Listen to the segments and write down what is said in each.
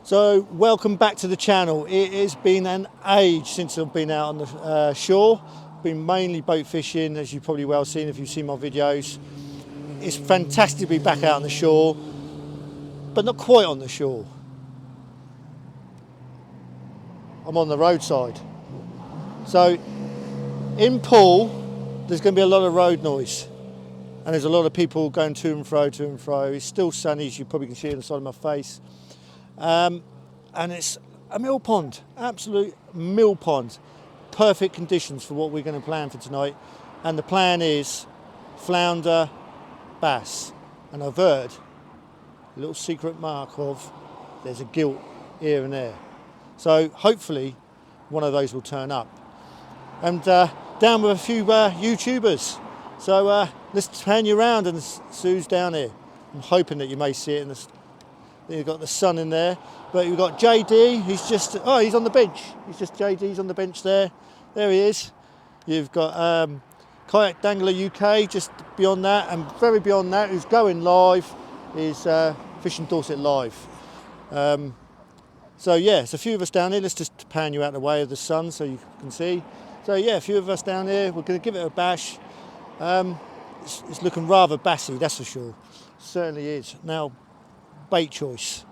So welcome back to the channel. It has been an age since I've been out on the shore. Been mainly boat fishing, as you've probably well seen if you've seen my videos. It's fantastic to be back out on the shore, but not quite on the shore. I'm on the roadside. So in Poole, there's going to be a lot of road noise. And there's a lot of people going to and fro, to and fro. It's still sunny, as you probably can see on the side of my face. And it's a mill pond, absolute mill pond. Perfect conditions for what we're going to plan for tonight. And the plan is flounder, bass. And I've heard a little secret mark of there's a gilt here and there. So hopefully one of those will turn up. And down with a few YouTubers. So let's pan you around and Sue's down here. I'm hoping that you may see it in the... You've got the sun in there, but you've got JD, he's just, oh, he's on the bench. JD's on the bench there. There he is. You've got KayakDangler UK just beyond that, and very beyond that, who's going live, is Fishing Dorset Live. So yeah, it's a few of us down here. Let's just pan you out of the way of the sun so you can see. So yeah, a few of us down here. We're going to give it a bash. It's looking rather bassy, that's for sure. Certainly is. Now, bait choice.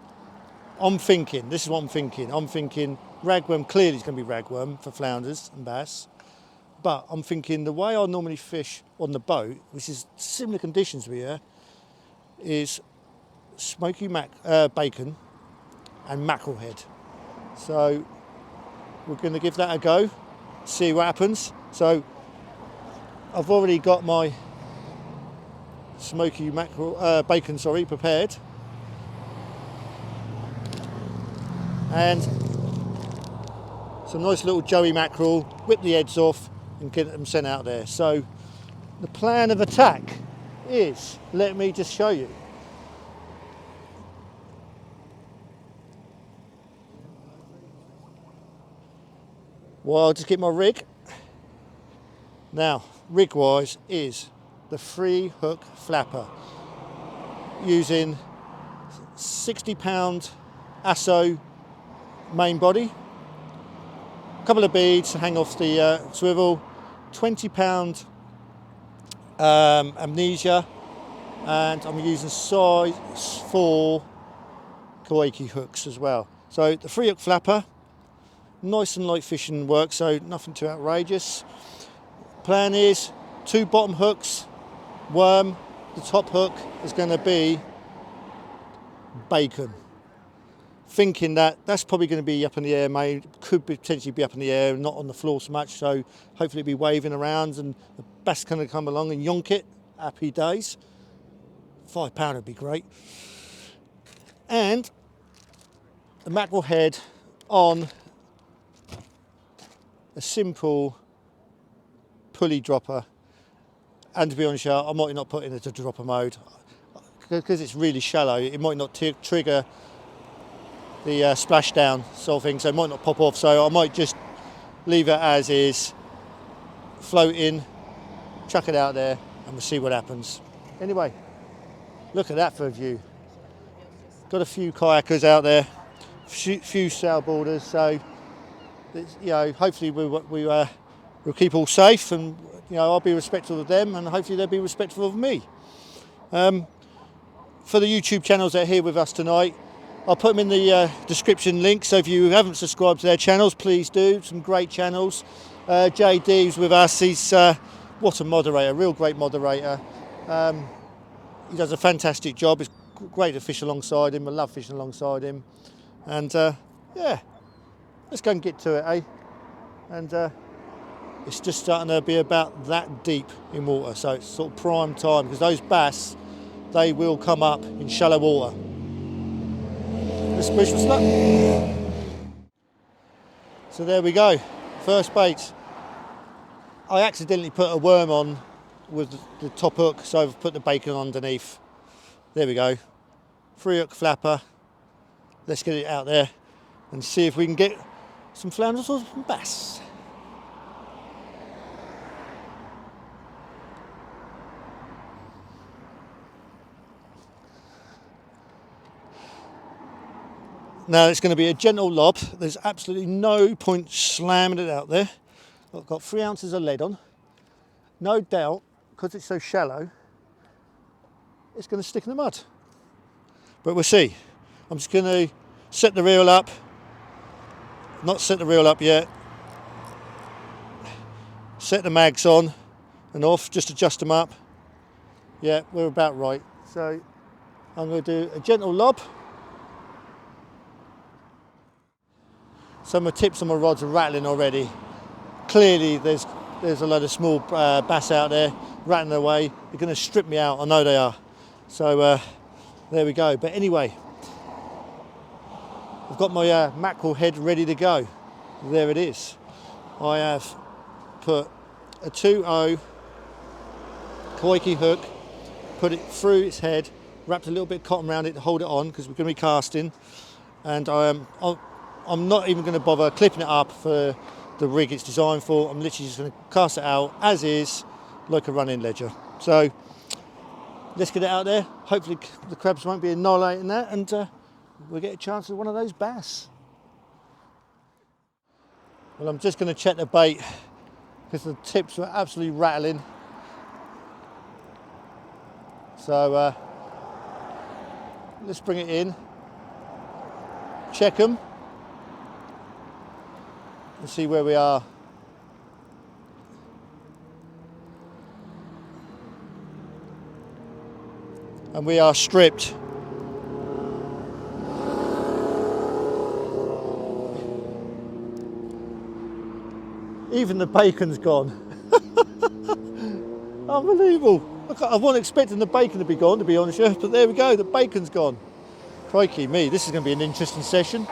This is what I'm thinking. I'm thinking ragworm, clearly it's going to be ragworm for flounders and bass. But I'm thinking the way I normally fish on the boat, which is similar conditions to here, is smoky bacon and mackerel head. So we're going to give that a go, see what happens. So I've already got my smoky bacon prepared. And some nice little joey mackerel, whip the heads off and get them sent out there. So the plan of attack is, let me just show you. Well, I'll just get my rig. Now, rig wise is the free hook flapper using 60-pound ASSO main body, a couple of beads to hang off the swivel, 20-pound amnesia, and I'm using size 4 kawaii hooks as well. So the free hook flapper, nice and light fishing work, so nothing too outrageous. Plan is 2 bottom hooks, worm. The top hook is going to be bacon. Thinking that that's probably going to be up in the air, could potentially be up in the air, not on the floor so much, so hopefully it'll be waving around and the bass kind of come along and yonk it. Happy days. £5 would be great. And the mackerel head on a simple pulley dropper, and to be honest, I might not put it into dropper mode because it's really shallow. It might not trigger the splashdown sort of thing, so it might not pop off, so I might just leave it as is, floating, chuck it out there and we'll see what happens. Anyway, look at that for a view. Got a few kayakers out there, few sailboarders, so hopefully we'll keep all safe, and I'll be respectful of them and hopefully they'll be respectful of me. For the YouTube channels that are here with us tonight, I'll put them in the description link, so if you haven't subscribed to their channels, please do. Some great channels. JD's with us. He's what a moderator, real great moderator. He does a fantastic job. It's great to fish alongside him. I love fishing alongside him. And yeah, let's go and get to it, eh? And it's just starting to be about that deep in water, so it's sort of prime time, because those bass, they will come up in shallow water. Let's push for luck. So there we go, first bait. I accidentally put a worm on with the top hook, so I've put the bacon underneath. There we go, 3-hook flapper. Let's get it out there and see if we can get some flounders or some bass. Now it's going to be a gentle lob. There's absolutely no point slamming it out there. I've got 3 ounces of lead on. No doubt, because it's so shallow, it's going to stick in the mud. But we'll see. I'm just going to set the reel up. Not set the reel up yet. Set the mags on and off, just adjust them up. Yeah, we're about right. So I'm going to do a gentle lob. Some of the tips on my rods are rattling already. Clearly there's a load of small bass out there rattling away. They're going to strip me out, I know they are. So there we go. But anyway, I've got my mackerel head ready to go. There it is. I have put a 2.0 Kawaii hook, put it through its head, wrapped a little bit of cotton around it to hold it on because we're going to be casting, and I'm not even going to bother clipping it up for the rig it's designed for. I'm literally just going to cast it out as is, like a running ledger. So let's get it out there. Hopefully the crabs won't be annihilating that, and we'll get a chance at one of those bass. Well, I'm just going to check the bait because the tips were absolutely rattling. So let's bring it in, check them, and see where we are. And we are stripped. Even the bacon's gone. Unbelievable. I wasn't expecting the bacon to be gone, to be honest with you, but there we go, the bacon's gone. Crikey me, this is going to be an interesting session.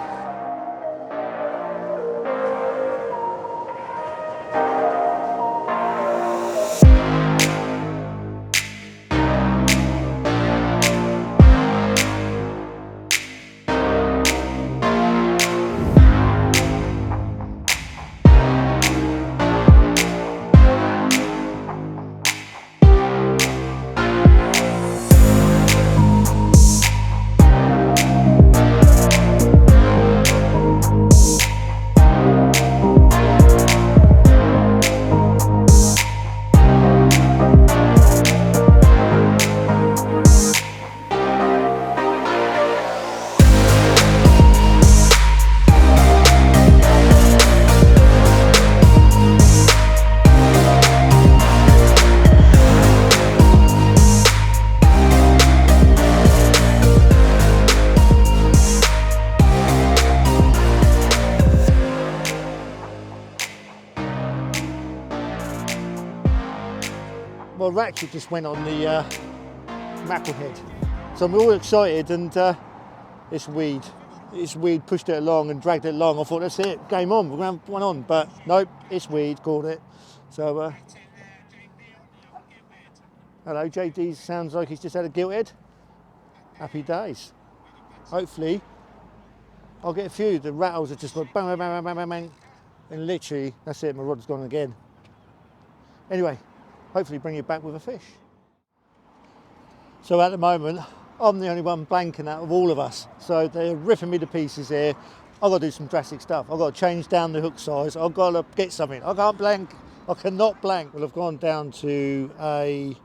Well, Ratchet just went on the mackerel head, so I'm all excited, and it's weed. It's weed pushed it along and dragged it along. I thought, that's it, game on, we're going to have one on, but nope, it's weed, caught it. So, hello, JD sounds like he's just had a gilthead. Happy days. Hopefully, I'll get a few. The rattles are just like bang, bang, bang, bang, bang, bang, and literally, that's it, my rod's gone again. Anyway, hopefully bring you back with a fish. So at the moment, I'm the only one blanking out of all of us. So they're ripping me to pieces here. I've got to do some drastic stuff. I've got to change down the hook size. I've got to get something. I can't blank. I cannot blank. Well, I've gone down to a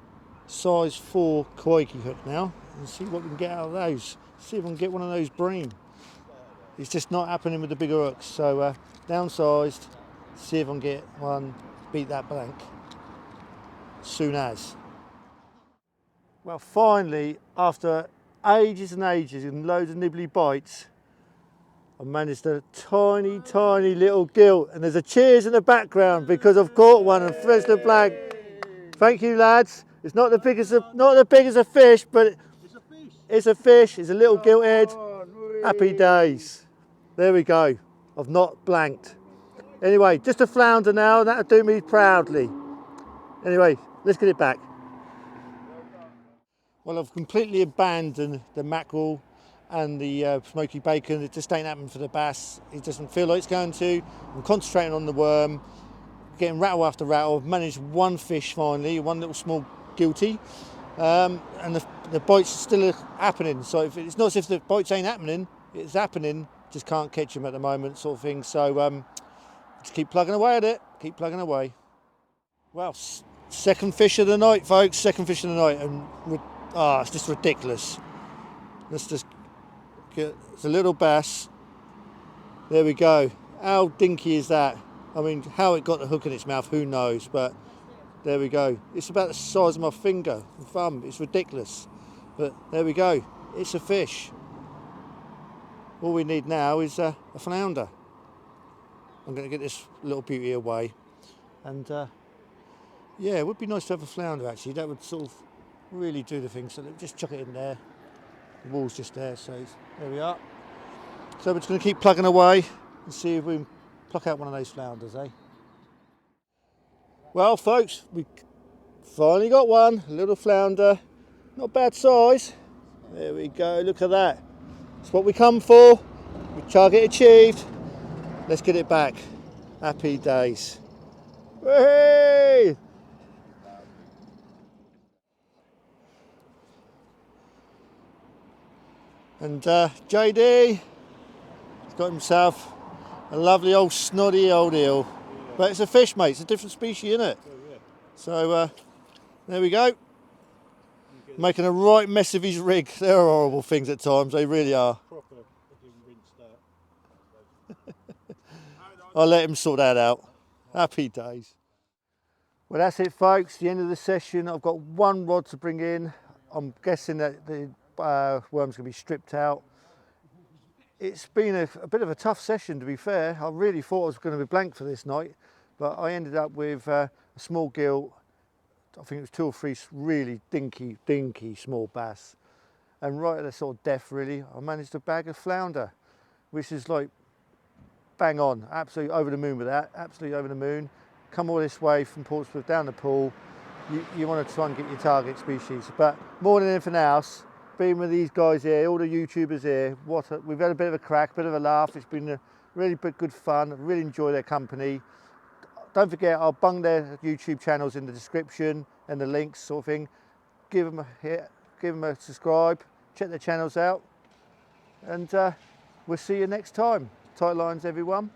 size 4 Kawaii hook now and see what we can get out of those. See if I can get one of those bream. It's just not happening with the bigger hooks. So downsized, see if I can get one, beat that blank. Soon as. Well, finally, after ages and ages and loads of nibbly bites, I managed a tiny, tiny little gilt, and there's a cheers in the background because I've caught one and fresh the blank. Thank you, lads. It's not the biggest of, not the biggest of fish, but It's a fish. it's a fish. It's a little gilthead. Happy days. There we go. I've not blanked. Anyway, just a flounder now, and that'll do me proudly. Anyway, let's get it back. Well, I've completely abandoned the mackerel and the smoky bacon. It just ain't happening for the bass. It doesn't feel like it's going to. I'm concentrating on the worm, getting rattle after rattle. I've managed one fish finally, one little small guilty, and the bites are still happening. So it's not as if the bites ain't happening, it's happening, just can't catch them at the moment, sort of thing. So just keep plugging away at it, keep plugging away. Well, second fish of the night, folks, second fish of the night, and it's just ridiculous. Let's just get, it's a little bass. There we go. How dinky is that? I mean, how it got the hook in its mouth, who knows, but there we go. It's about the size of my finger and thumb. It's ridiculous, but there we go. It's a fish. All we need now is a flounder. I'm going to get this little beauty away, and yeah, it would be nice to have a flounder actually. That would sort of really do the thing. So just chuck it in there. The wall's just there, so there we are. So we're just going to keep plugging away and see if we can pluck out one of those flounders, eh? Well, folks, we finally got one, a little flounder. Not bad size. There we go, look at that. That's what we come for. Target achieved. Let's get it back. Happy days. Hey! And JD has got himself a lovely old snoddy old eel. Yeah. But it's a fish, mate. It's a different species, isn't it? Oh, yeah. So there we go. Making a right mess of his rig. They're horrible things at times. They really are. Proper rinsed out. I'll let him sort that out. Happy days. Well, that's it, folks. The end of the session. I've got one rod to bring in. I'm guessing that the worm's going to be stripped out. It's been a bit of a tough session, to be fair. I really thought I was going to be blank for this night, but I ended up with a small gilt. I think it was 2 or 3 really dinky small bass, and right at the sort of death really, I managed to bag a flounder, which is like bang on. Absolutely over the moon with that. Absolutely over the moon. Come all this way from Portsmouth down the Poole. You want to try and get your target species, but more than anything else, being with these guys here, all the YouTubers here, we've had a bit of a crack, a bit of a laugh. It's been a really good fun. I really enjoy their company. Don't forget, I'll bung their YouTube channels in the description and the links, sort of thing. Give them a hit, give them a subscribe, check their channels out, and we'll see you next time. Tight lines, everyone.